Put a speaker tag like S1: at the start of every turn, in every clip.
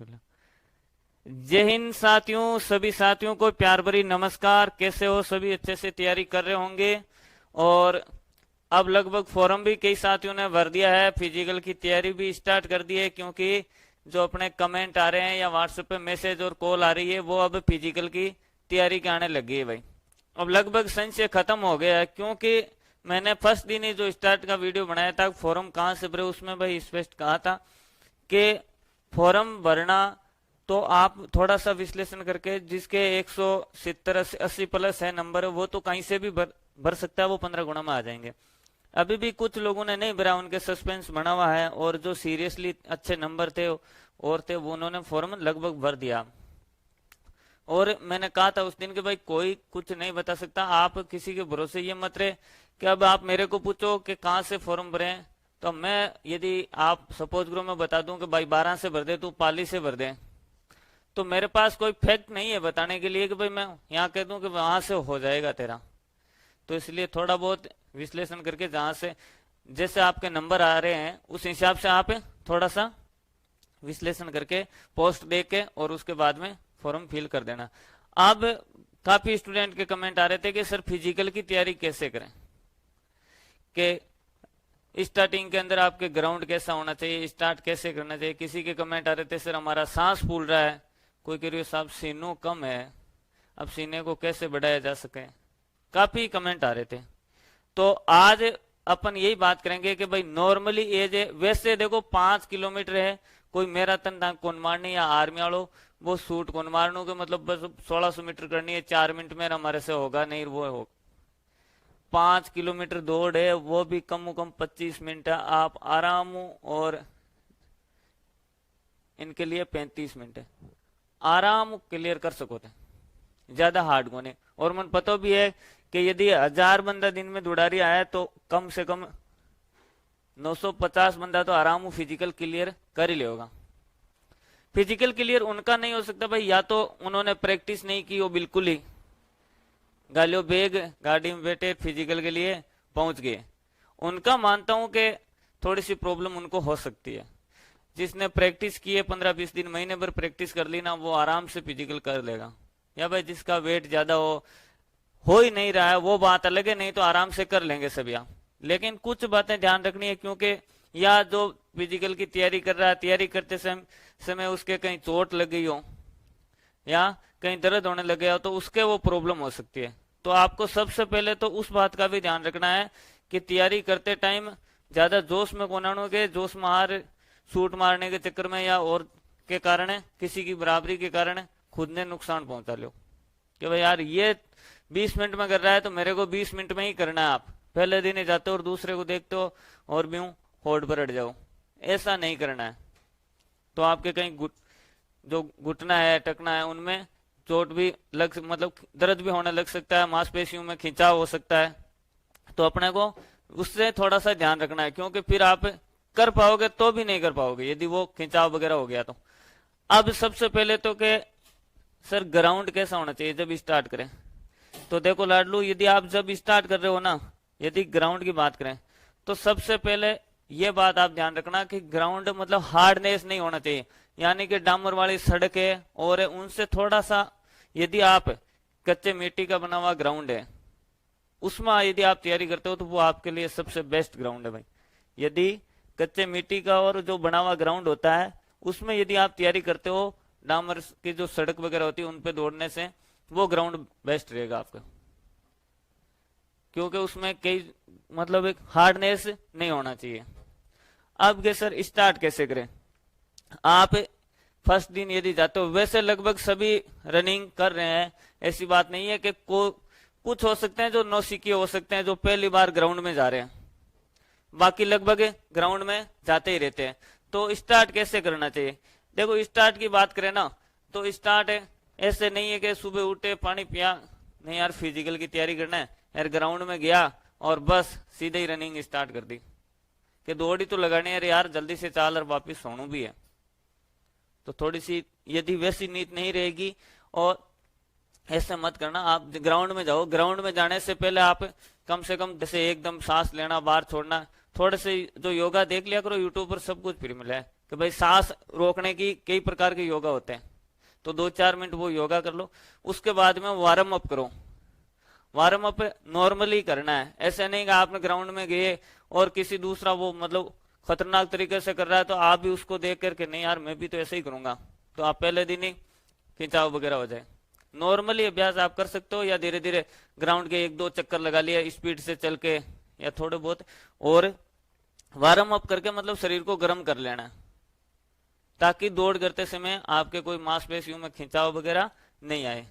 S1: कर लो। जय हिंद साथियों, सभी साथियों को प्यार भरी नमस्कार। कैसे हो सभी? अच्छे से तैयारी कर रहे होंगे। और अब लगभग फॉर्म भी कई साथियों ने भर दिया है, फिजिकल की तैयारी भी स्टार्ट कर दी है, क्योंकि जो अपने कमेंट आ रहे हैं या व्हाट्सएप पे मैसेज और कॉल आ रही है वो अब फिजिकल की तैयारी के आने लगी है भाई। अब लगभग संशय खत्म हो गया है, क्योंकि मैंने फर्स्ट दिन ही जो स्टार्ट का वीडियो बनाया था फॉर्म कहाँ से भरे, उसमें भाई स्पष्ट कहा था कि फॉर्म भरना तो आप थोड़ा सा विश्लेषण करके, जिसके 170 80 प्लस है नंबर, वो तो कहीं से भी भर सकता है, वो 15 गुना में आ जाएंगे। अभी भी कुछ लोगों ने नहीं भरा, उनके सस्पेंस बना हुआ है, और जो सीरियसली अच्छे नंबर थे और थे वो उन्होंने फॉर्म लगभग भर दिया। और मैंने कहा था उस दिन कि भाई कोई कुछ नहीं बता सकता, आप किसी के भरोसे ये मत रहे कि अब आप मेरे को पूछो कि कहाँ से फॉर्म भरे, तो मैं यदि आप सपोज करो मैं बता दूं कि भाई 12 से भर दे, तू पाली से भर दे, तो मेरे पास कोई फैक्ट नहीं है बताने के लिए कि भाई मैं यहाँ कह दूं कि वहां से हो जाएगा तेरा। तो इसलिए थोड़ा बहुत विश्लेषण करके, जहां से जैसे आपके नंबर आ रहे हैं उस हिसाब से आप थोड़ा सा विश्लेषण करके पोस्ट दे के और उसके बाद में फॉर्म फिल कर देना। अब काफी स्टूडेंट के कमेंट आ रहे थे कि सर फिजिकल की तैयारी कैसे करें, कि स्टार्टिंग के अंदर आपके ग्राउंड कैसा होना चाहिए, स्टार्ट कैसे करना चाहिए। किसी के कमेंट आ रहे थे सर हमारा सांस फूल रहा है, कोई कह रही है साहब सीनो कम है, अब सीने को कैसे बढ़ाया जा सके। काफी कमेंट आ रहे थे। तो आज अपन यही बात करेंगे कि भाई नॉर्मली एज है, वैसे देखो 5 किलोमीटर है, कोई मैराथन था कौन मारनी या आर्मी वालों वो शूट कौन मारने के मतलब बस 1600 मीटर करनी है, 4 मिनट में हमारे से होगा नहीं, वो हो 5 किलोमीटर दौड़ है, वो भी कम से कम 25 मिनट है, आप आराम और इनके लिए 35 मिनट है, आराम क्लियर कर सको थे, ज्यादा हार्ड कोने। और मन पता भी है कि यदि 1000 बंदा दिन में दौड़ारी आया तो कम से कम 950 बंदा तो आराम फिजिकल क्लियर कर ही लेगा। फिजिकल क्लियर उनका नहीं हो सकता भाई, या तो उन्होंने प्रैक्टिस नहीं की हो बिल्कुल ही, गालियों बेग गाड़ी में बैठे फिजिकल के लिए पहुंच गए, उनका मानता हूं कि थोड़ी सी प्रॉब्लम उनको हो सकती है। जिसने प्रैक्टिस की है 15-20 दिन महीने भर प्रैक्टिस कर ली ना, वो आराम से फिजिकल कर लेगा। या भाई जिसका वेट ज्यादा हो ही नहीं रहा है वो बात अलग है, नहीं तो आराम से कर लेंगे सभी आप। लेकिन कुछ बातें ध्यान रखनी है, क्योंकि या जो फिजिकल की तैयारी कर रहा है, तैयारी करते समय उसके कहीं चोट लग गई हो या कहीं दर्द होने लगे हो, तो उसके वो प्रॉब्लम हो सकती है। तो आपको सबसे पहले तो उस बात का भी ध्यान रखना है कि तैयारी करते टाइम ज्यादा जोश में कौन के, जोश में हार शूट मारने के चक्कर में या और के कारण किसी की बराबरी के कारण खुद ने नुकसान पहुंचा लो कि भाई यार ये 20 मिनट में कर रहा है तो मेरे को 20 मिनट में ही करना है। आप पहले दिन ही जाते हो और दूसरे को देखते हो और भी होड़ पर अट जाओ, ऐसा नहीं करना है। तो आपके कहीं जो घुटना है टकना है उनमें चोट भी लग, मतलब दर्द भी होने लग सकता है, मांसपेशियों में खिंचाव हो सकता है। तो अपने को उससे थोड़ा सा ध्यान रखना है, क्योंकि फिर आप कर पाओगे तो भी नहीं कर पाओगे यदि वो खिंचाव वगैरह हो गया तो। अब सबसे पहले तो के सर ग्राउंड कैसा होना चाहिए जब स्टार्ट करें, तो देखो लाडलू, यदि आप जब स्टार्ट कर रहे हो ना, यदि ग्राउंड की बात करें तो सबसे पहले ये बात आप ध्यान रखना कि ग्राउंड मतलब हार्डनेस नहीं होना चाहिए, यानी कि डामर वाली सड़क है और उनसे थोड़ा सा, यदि आप कच्चे मिट्टी का बना हुआ ग्राउंड है उसमें यदि आप तैयारी करते हो तो वो आपके लिए सबसे बेस्ट ग्राउंड है भाई। यदि कच्चे मिट्टी का और जो बना हुआ ग्राउंड होता है उसमें यदि आप तैयारी करते हो, डामर की जो सड़क वगैरह होती है उन पे दौड़ने से, वो ग्राउंड बेस्ट रहेगा आपका, क्योंकि उसमें कई मतलब एक हार्डनेस नहीं होना चाहिए। अब के सर स्टार्ट कैसे करें, आप फर्स्ट दिन यदि जाते हो, वैसे लगभग सभी रनिंग कर रहे हैं, ऐसी बात नहीं है कि कुछ हो सकते हैं जो नौसिखिए हो सकते हैं जो पहली बार ग्राउंड में जा रहे हैं, बाकी लगभग ग्राउंड में जाते ही रहते हैं। तो स्टार्ट कैसे करना चाहिए, देखो स्टार्ट की बात करें ना तो स्टार्ट ऐसे नहीं है कि सुबह उठे पानी पिया, नहीं यार फिजिकल की तैयारी करना है यार, ग्राउंड में गया और बस सीधे ही रनिंग स्टार्ट कर दी कि दौड़ी तो लगानी है यार, जल्दी से चाल और वापिस सोनू भी है। तो थोड़ी सी यदि वैसी नीत नहीं रहेगी और ऐसे मत करना, आप ग्राउंड में जाओ, ग्राउंड में जाने से पहले आप कम से कम जैसे एकदम सांस लेना बाहर छोड़ना, थोड़े से जो योगा देख लिया करो यूट्यूब पर, सब कुछ फ्री मिला है कि भाई सांस रोकने की कई प्रकार के योगा होते हैं, तो 2-4 मिनट वो योगा कर लो। उसके बाद में वार्म अप करो। वार्म अप नॉर्मली करना है, ऐसे नहीं कि आपने ग्राउंड में गए और किसी दूसरा वो मतलब खतरनाक तरीके से कर रहा है तो आप भी उसको देख करके नहीं यार मैं भी तो ऐसे ही करूंगा, तो आप पहले दिन ही खिंचाव वगैरह हो जाए। नॉर्मली अभ्यास आप कर सकते हो, या धीरे धीरे ग्राउंड के 1-2 चक्कर लगा लिया स्पीड से चल के, या थोड़े बहुत और वार्म अप करके मतलब शरीर को गर्म कर लेना, ताकि दौड़ करते समय आपके कोई मांसपेशियों में खिंचाव वगैरह नहीं आए।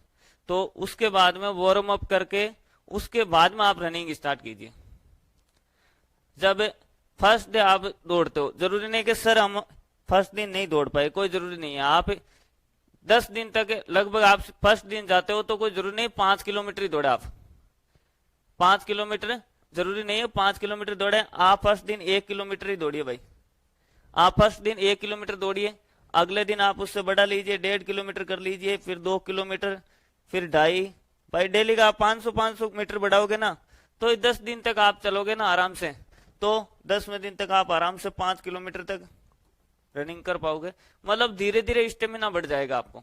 S1: तो उसके बाद में वार्म अप करके उसके बाद में आप रनिंग स्टार्ट कीजिए। जब फर्स्ट डे आप दौड़ते हो, जरूरी नहीं कि सर हम फर्स्ट दिन नहीं दौड़ पाए, कोई जरूरी नहीं है। आप 10 दिन तक लगभग आप फर्स्ट दिन जाते हो तो कोई जरूरी नहीं 5 किलोमीटर ही दौड़े आप, 5 किलोमीटर जरूरी नहीं है 5 किलोमीटर दौड़े आप। फर्स्ट दिन 1 किलोमीटर ही दौड़िए भाई, आप फर्स्ट दिन 1 किलोमीटर दौड़िए, अगले दिन आप उससे बढ़ा लीजिए 1.5 किलोमीटर कर लीजिए, फिर 2 किलोमीटर, फिर 2.5। भाई डेली का आप 500 मीटर बढ़ाओगे ना, तो 10 दिन तक आप चलोगे ना आराम से, तो 10वें दिन तक आप आराम से 5 किलोमीटर तक रनिंग कर पाओगे। मतलब धीरे धीरे स्टेमिना बढ़ जाएगा आपको।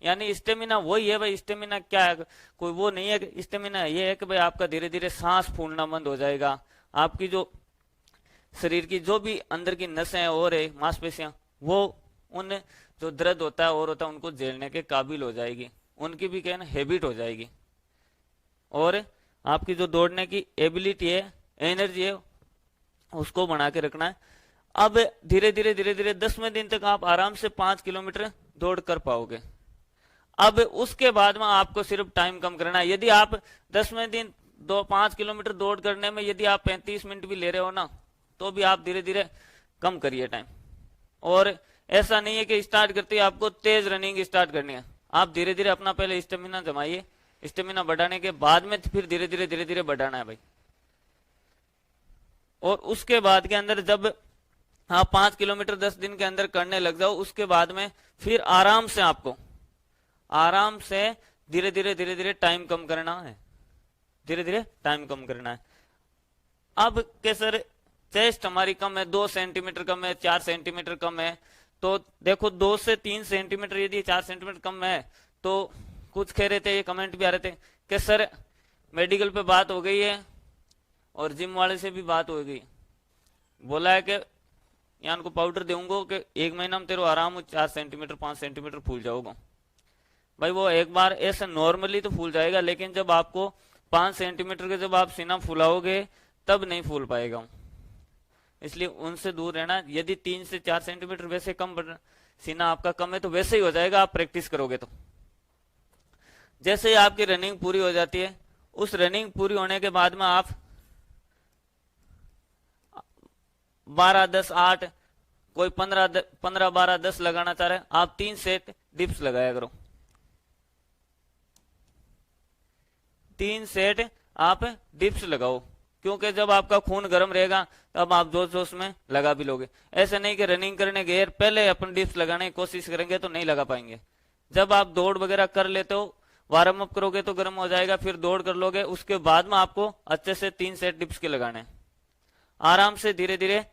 S1: यानी स्टेमिना वही है भाई, स्टेमिना क्या है, कोई वो नहीं है। स्टेमिना ये है कि भाई आपका धीरे धीरे सांस फूलना बंद हो जाएगा, आपकी जो शरीर की जो भी अंदर की नसें हैं और है मांसपेशियां, वो उन जो दर्द होता है और होता है उनको झेलने के काबिल हो जाएगी, उनकी भी क्या है ना हैबिट हो जाएगी, और आपकी जो दौड़ने की एबिलिटी है, एनर्जी है, उसको बना के रखना है। अब धीरे धीरे 10वें दिन तक आप आराम से 5 किलोमीटर दौड़ कर पाओगे। अब उसके बाद में आपको सिर्फ टाइम कम करना है। यदि आप 10वें दिन 5 किलोमीटर दौड़ करने में यदि आप 35 मिनट भी ले रहे हो ना, तो भी आप धीरे धीरे कम करिए टाइम। और ऐसा नहीं है कि स्टार्ट करते ही आपको तेज रनिंग स्टार्ट करनी है, आप धीरे धीरे अपना पहले स्टेमिना जमाइए, स्टेमिना बढ़ाने के बाद में फिर धीरे धीरे बढ़ाना है भाई। और उसके बाद के अंदर जब आप 5 किलोमीटर 10 दिन के अंदर करने लग जाओ, उसके बाद में फिर आराम से आपको आराम से धीरे धीरे टाइम कम करना है, धीरे धीरे टाइम कम करना है। अब के सर चेस्ट हमारी कम है, 2 सेंटीमीटर कम है, 4 सेंटीमीटर कम है, तो देखो 2 से 3 सेंटीमीटर यदि 4 सेंटीमीटर कम है, तो कुछ कह रहे थे, ये कमेंट भी आ रहे थे कि सर मेडिकल पे बात हो गई है और जिम वाले से भी बात हो गई, बोला है कि यहाँ को पाउडर दूंगा कि 1 महीना में तेरे आराम 4 सेंटीमीटर 5 सेंटीमीटर फूल जाओगा। भाई वो एक बार ऐसे नॉर्मली तो फूल जाएगा, लेकिन जब आपको 5 सेंटीमीटर के जब आप सीना फुलाओगे तब नहीं फूल पाएगा, इसलिए उनसे दूर रहना। यदि 3 से 4 सेंटीमीटर वैसे कम सीना आपका कम है तो वैसे ही हो जाएगा, आप प्रैक्टिस करोगे तो। जैसे ही आपकी रनिंग पूरी हो जाती है, उस रनिंग पूरी होने के बाद में आप 12, 10, 8, कोई 15, 12, 10 लगाना चाह रहे हैं, आप 3 सेट डिप्स लगाया करो, 3 सेट आप डिप्स लगाओ, क्योंकि जब आपका खून गर्म रहेगा तब आप जोश जोश में लगा भी लोगे। ऐसे नहीं कि रनिंग करने गए पहले अपन डिप्स लगाने की कोशिश करेंगे तो नहीं लगा पाएंगे। जब आप दौड़ वगैरह कर लेते हो, वार्म अप करोगे तो गर्म हो जाएगा, फिर दौड़ कर लोगे, उसके बाद में आपको अच्छे से 3 सेट डिप्स के लगाने। आराम से धीरे धीरे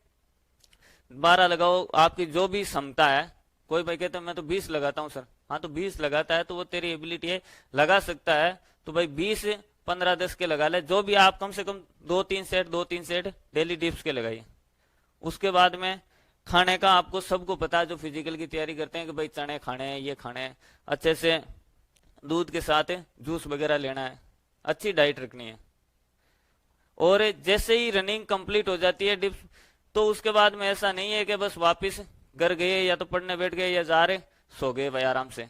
S1: 12 लगाओ, आपकी जो भी क्षमता है। कोई भाई कहता है मैं तो 20 लगाता हूं सर, हाँ तो 20 लगाता है तो वो तेरी एबिलिटी है, लगा सकता है तो भाई 20, 15, 10 के लगा ले, जो भी आप कम से कम 2-3 सेट डेली डिप्स के लगाइए। उसके बाद में खाने का आपको सबको पता है, जो फिजिकल की तैयारी करते हैं कि भाई चने खाने हैं, ये खाने हैं, अच्छे से दूध के साथ जूस वगैरह लेना है, अच्छी डाइट रखनी है। और जैसे ही रनिंग कंप्लीट हो जाती है डिप्स, तो उसके बाद में ऐसा नहीं है कि बस वापस घर गए या तो पढ़ने बैठ गए या जा रहे सो गए भाई आराम से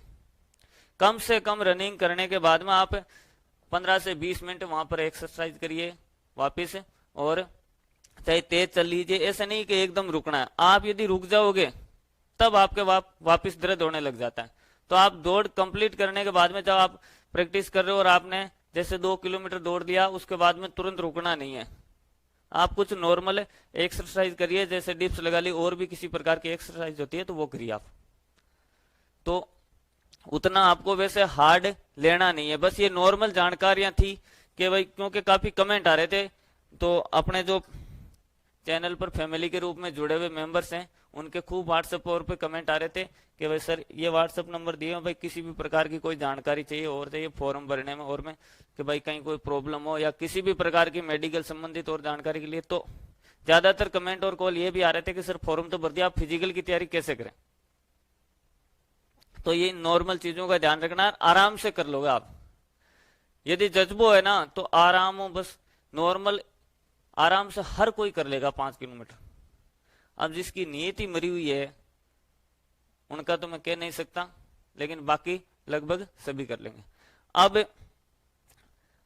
S1: कम रनिंग करने के बाद में आप 15 से 20 मिनट वहां पर एक्सरसाइज करिए वापस, और चाहे तेज चल लीजिए। ऐसा नहीं कि एकदम रुकना है, आप यदि रुक जाओगे तब आपके वापस दर्द होने लग जाता है। तो आप दौड़ कंप्लीट करने के बाद में जब आप प्रैक्टिस कर रहे हो और आपने जैसे 2 किलोमीटर दौड़ दिया, उसके बाद में तुरंत रुकना नहीं है, आप कुछ नॉर्मल एक्सरसाइज करिए, जैसे डिप्स लगा ली, और भी किसी प्रकार की एक्सरसाइज होती है तो वो करिए आप। तो उतना आपको वैसे हार्ड लेना नहीं है, बस ये नॉर्मल जानकारियां थी कि भाई, क्योंकि काफी कमेंट आ रहे थे, तो अपने जो चैनल पर फैमिली के रूप में जुड़े हुए मेंबर्स हैं, उनके खूब व्हाट्सएप और पे कमेंट आ रहे थे कि भाई सर ये व्हाट्सएप नंबर दिए हो, भाई किसी भी प्रकार की कोई जानकारी चाहिए और चाहिए फॉर्म भरने में और में, कि भाई कहीं कोई प्रॉब्लम हो या किसी भी प्रकार की मेडिकल संबंधित और जानकारी के लिए। तो ज्यादातर कमेंट और कॉल ये भी आ रहे थे कि सर फॉर्म तो भर दिया, आप फिजिकल की तैयारी कैसे करें। तो ये नॉर्मल चीजों का ध्यान रखना, आराम से कर लोगे आप। यदि जज्बो है ना तो आराम हो, बस नॉर्मल आराम से हर कोई कर लेगा 5 किलोमीटर। अब जिसकी नीयत ही मरी हुई है उनका तो मैं कह नहीं सकता, लेकिन बाकी लगभग सभी कर लेंगे। अब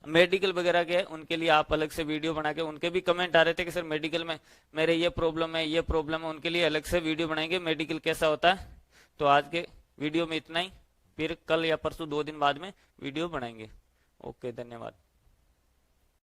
S1: मेडिकल वगैरह के उनके लिए आप अलग से वीडियो बना के, उनके भी कमेंट आ रहे थे कि सर मेडिकल में मेरे ये प्रॉब्लम है, ये प्रॉब्लम है, उनके लिए अलग से वीडियो बनाएंगे मेडिकल कैसा होता है। तो आज के वीडियो में इतना ही, फिर कल या परसों 2 दिन बाद में वीडियो बनाएंगे। ओके, धन्यवाद।